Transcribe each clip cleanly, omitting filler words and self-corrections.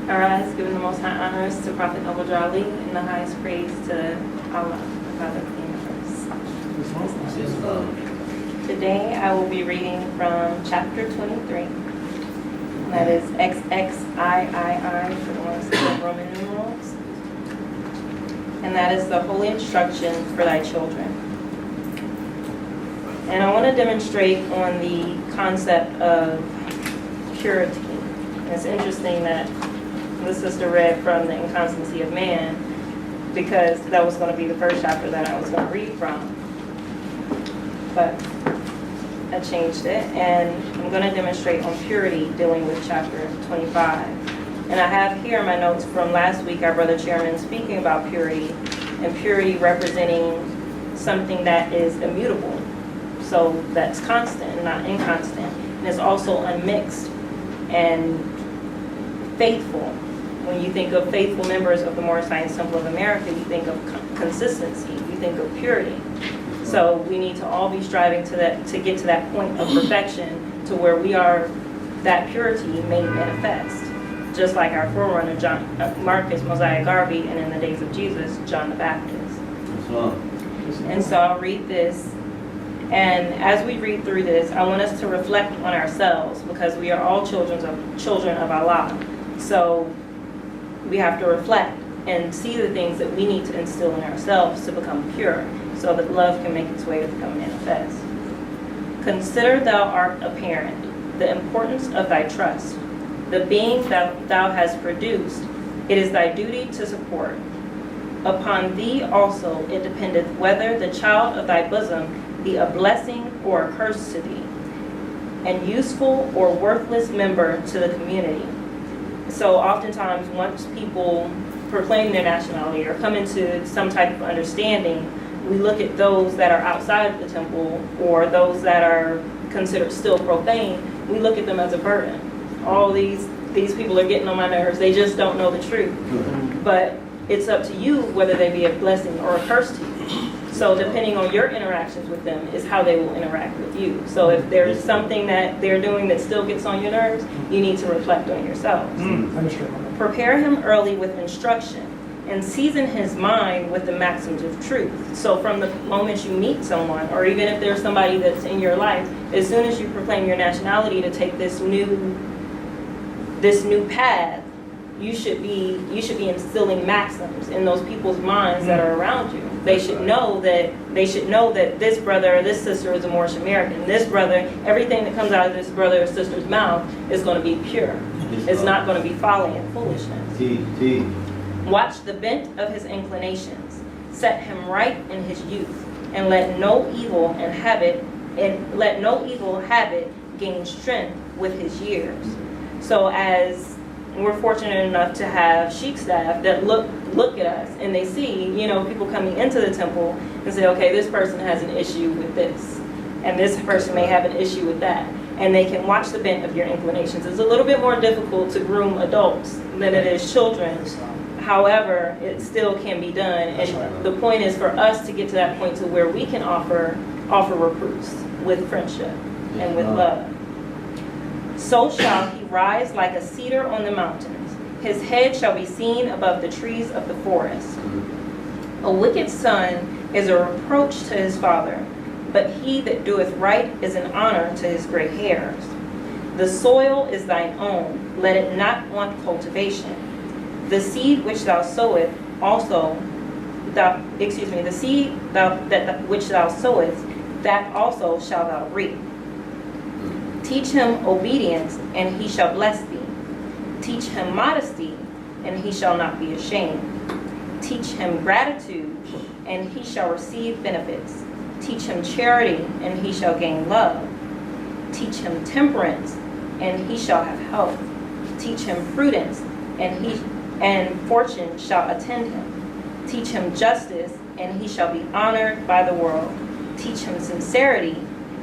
Arise, giving the most high honors to Prophet Noble Jali and the highest praise to Allah, the Father of the universe. Today I will be reading from chapter 23. And that is XXIII for the ones that have Roman numerals. And that is the holy instruction for thy children. And I want to demonstrate on the concept of purity. And it's interesting that the sister read from the Inconstancy of Man, because that was going to be the first chapter that I was going to read from. But I changed it, and I'm going to demonstrate on purity, dealing with chapter 25. And I have here my notes from last week, our brother chairman speaking about purity, and purity representing something that is immutable. So that's constant and not inconstant. And it's also unmixed and faithful. When you think of faithful members of the Moorish Temple of America, you think of consistency, you think of purity. So we need to all be striving to get to that point of perfection, to where we are that purity made manifest. Just like our forerunner, Marcus Mosiah Garvey, and in the days of Jesus, John the Baptist. And so I'll read this. And as we read through this, I want us to reflect on ourselves, because we are all children of Allah. So we have to reflect and see the things that we need to instill in ourselves to become pure, so that love can make its way to become manifest. Consider thou art a parent, the importance of thy trust, the being that thou hast produced, it is thy duty to support. Upon thee also it dependeth whether the child of thy bosom be a blessing or a curse to thee, and useful or worthless member to the community. So oftentimes, once people proclaim their nationality or come into some type of understanding, we look at those that are outside of the temple, or those that are considered still profane, we look at them as a burden. All these people are getting on my nerves, they just don't know the truth. But it's up to you whether they be a blessing or a curse to you. So depending on your interactions with them is how they will interact with you. So if there's something that they're doing that still gets on your nerves, you need to reflect on yourselves. Prepare him early with instruction, and season his mind with the maxims of truth. So from the moment you meet someone, or even if there's somebody that's in your life, as soon as you proclaim your nationality to take this new path, you should be instilling maxims in those people's minds that are around you. They should know that this brother or this sister is a Moorish American. This brother, everything that comes out of this brother or sister's mouth is going to be pure. It's not going to be folly and foolishness. Watch the bent of his inclinations. Set him right in his youth, and let no evil habit gain strength with his years. So as we're fortunate enough to have sheikh staff that look at us, and they see, people coming into the temple and say, okay, this person has an issue with this, and this person may have an issue with that, and they can watch the bent of your inclinations. It's a little bit more difficult to groom adults than it is children. However, it still can be done, and the point is for us to get to that point to where we can offer reproofs with friendship and with love. So shall he rise like a cedar on the mountains. His head shall be seen above the trees of the forest. A wicked son is a reproach to his father, but he that doeth right is an honor to his gray hairs. The soil is thine own, let it not want cultivation. The seed which thou sowest which thou sowest, that also shalt thou reap. Teach him obedience, and he shall bless thee. Teach him modesty, and he shall not be ashamed. Teach him gratitude, and he shall receive benefits. Teach him charity, and he shall gain love. Teach him temperance, and he shall have health. Teach him prudence, and fortune shall attend him. Teach him justice, and he shall be honored by the world. Teach him sincerity,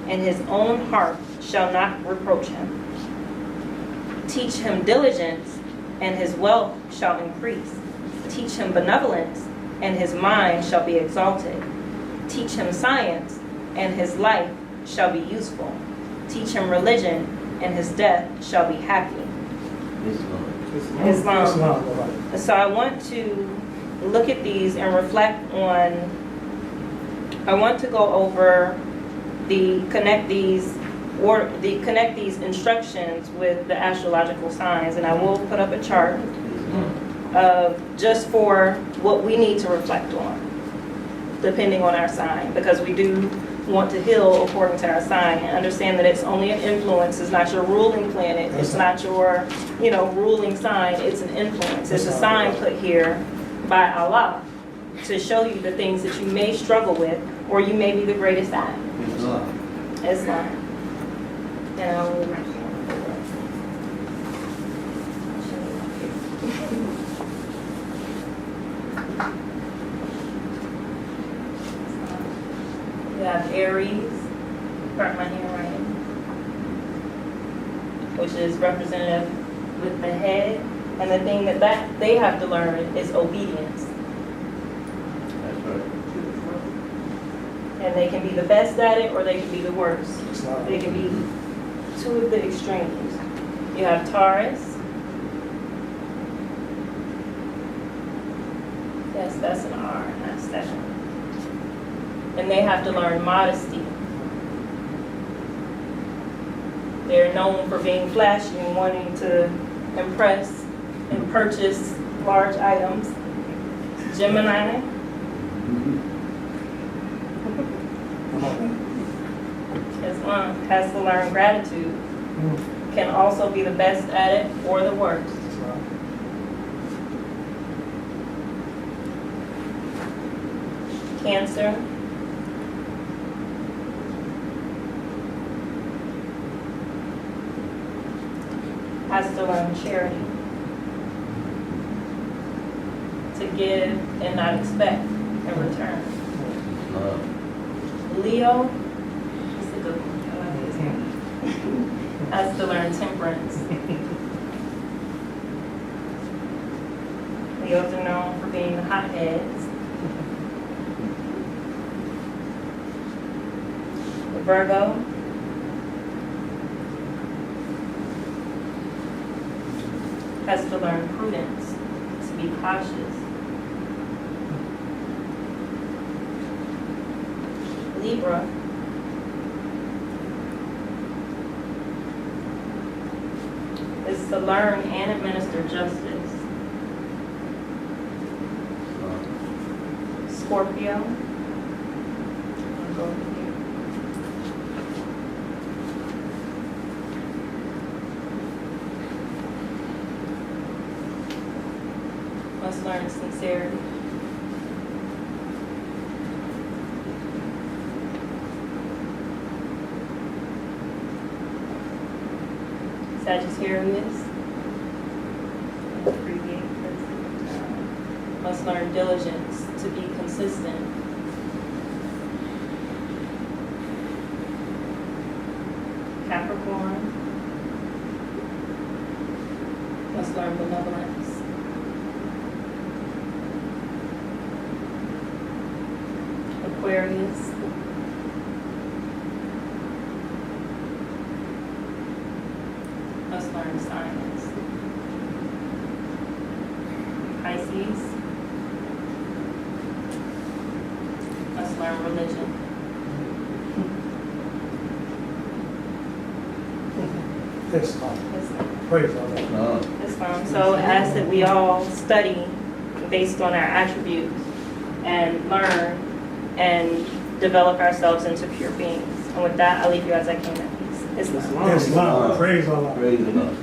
and his own heart shall not reproach him. Teach him diligence, and his wealth shall increase. Teach him benevolence, and his mind shall be exalted. Teach him science, and his life shall be useful. Teach him religion, and his death shall be happy. Islam. Islam, right. So I want to look at these and reflect on, I want to go over connect these instructions with the astrological signs, and I will put up a chart of just for what we need to reflect on, depending on our sign, because we do want to heal according to our sign and understand that it's only an influence. It's not your ruling planet. It's not your, ruling sign. It's an influence. It's a sign put here by Allah to show you the things that you may struggle with or you may be the greatest at. Islam. And I will we have Aries, part my handwriting, which is representative with the head, and the thing that they have to learn is obedience. That's right. And they can be the best at it or they can be the worst. They can be two of the extremes. You have Taurus. Yes, that's an R, not second. And they have to learn modesty. They're known for being flashy and wanting to impress and purchase large items. Gemini. Islam has to learn gratitude. Can also be the best at it or the worst. Cancer. Has to learn charity. To give and not expect in return. Leo. That's a good one. I like this one. Has to learn temperance. Leos are known for being the hotheads. Virgo. Has to learn prudence, to be cautious. Libra. Is to learn and administer justice. Scorpio. I'll go over here. Must learn sincerity. Sagittarius. Must learn diligence, to be consistent. Capricorn. Must learn benevolence. Aquarius. Must learn science. Pisces. Must learn religion. Islam. Praise Allah. Islam. So I ask that we all study based on our attributes and learn and develop ourselves into pure beings. And with that, I'll leave you as I came in peace. Islam. Islam. Praise Allah. Praise Allah.